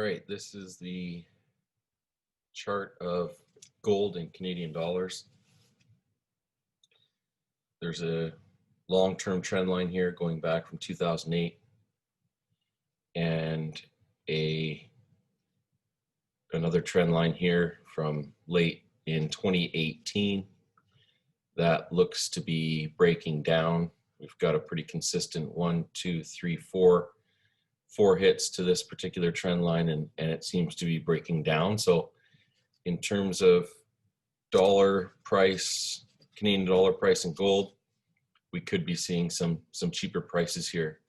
All right, this is the chart of gold in Canadian dollars. There's a long-term trend line here going back from 2008 and another trend line here from late in 2018 that looks to be breaking down. We've got a pretty consistent 1, 2, 3, 4 hits to this particular trend line, and it seems to be breaking down. So in terms of dollar price, Canadian dollar price and gold, we could be seeing some cheaper prices here.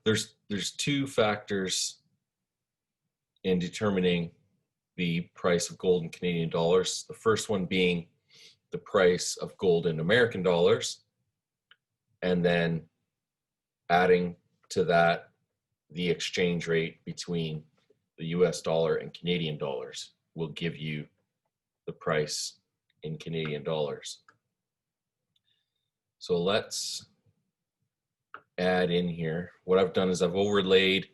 There's two factors in determining the price of gold in Canadian dollars. The first one being the price of gold in American dollars, and then adding to that the exchange rate between the US dollar and Canadian dollars will give you the price in Canadian dollars. So let's add in here. What I've done is I've overlaid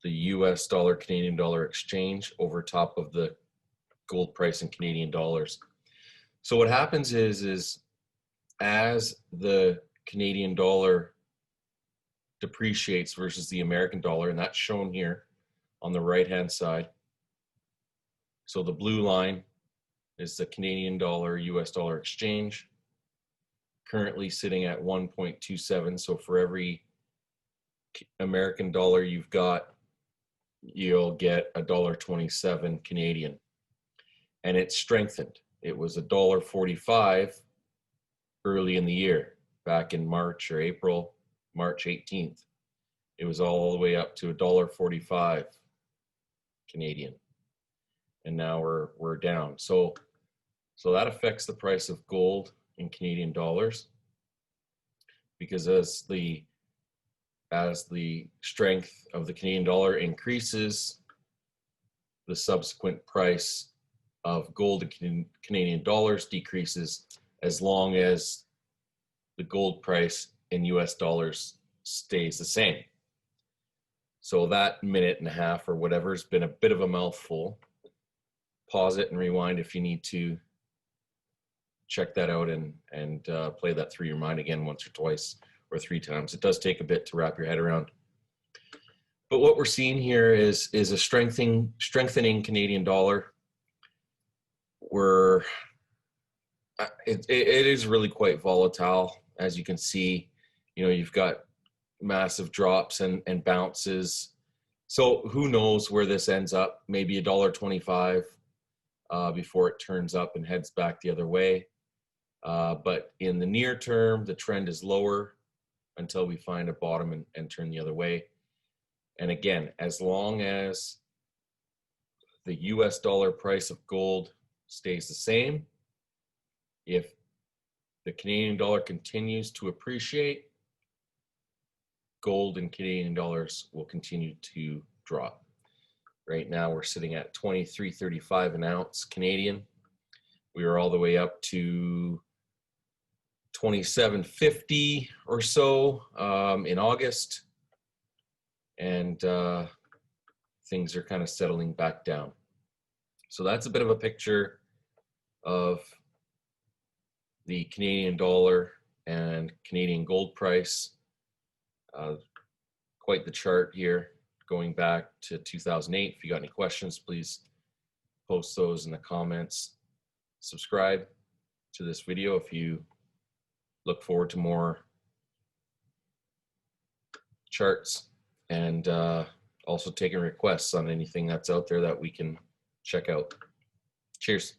the US dollar Canadian dollar exchange over top of the gold price in Canadian dollars. So what happens is as the Canadian dollar depreciates versus the American dollar, and that's shown here on the right hand side. So the blue line is the Canadian dollar US dollar exchange, currently sitting at 1.27. So for every American dollar you've got, you'll get $1.27 Canadian, and it's strengthened. It was $1.45 early in the year, back in March or April, March 18th. It was all the way up to $1.45 Canadian, and now we're down. So that affects the price of gold in Canadian dollars, because as the strength of the Canadian dollar increases, the subsequent price of gold in Canadian dollars decreases, as long as the gold price in US dollars stays the same. So that minute and a half or whatever has been a bit of a mouthful. Pause it and rewind if you need to check that out and play that through your mind again once or twice or 3 times. It does take a bit to wrap your head around. But what we're seeing here is a strengthening Canadian dollar. It is really quite volatile, as you can see. You know, you've got massive drops and bounces. So who knows where this ends up? Maybe $1.25 before it turns up and heads back the other way. But in the near term, the trend is lower until we find a bottom and turn the other way. And again, as long as the US dollar price of gold stays the same, if the Canadian dollar continues to appreciate, gold and Canadian dollars will continue to drop. Right now we're sitting at $23.35 an ounce Canadian. We are all the way up to $27.50 or so in August, and things are kind of settling back down. So that's a bit of a picture of the Canadian dollar and Canadian gold price. Quite the chart here going back to 2008. If you got any questions, please post those in the comments. Subscribe to this video if you look forward to more charts, and also taking requests on anything that's out there that we can check out. Cheers.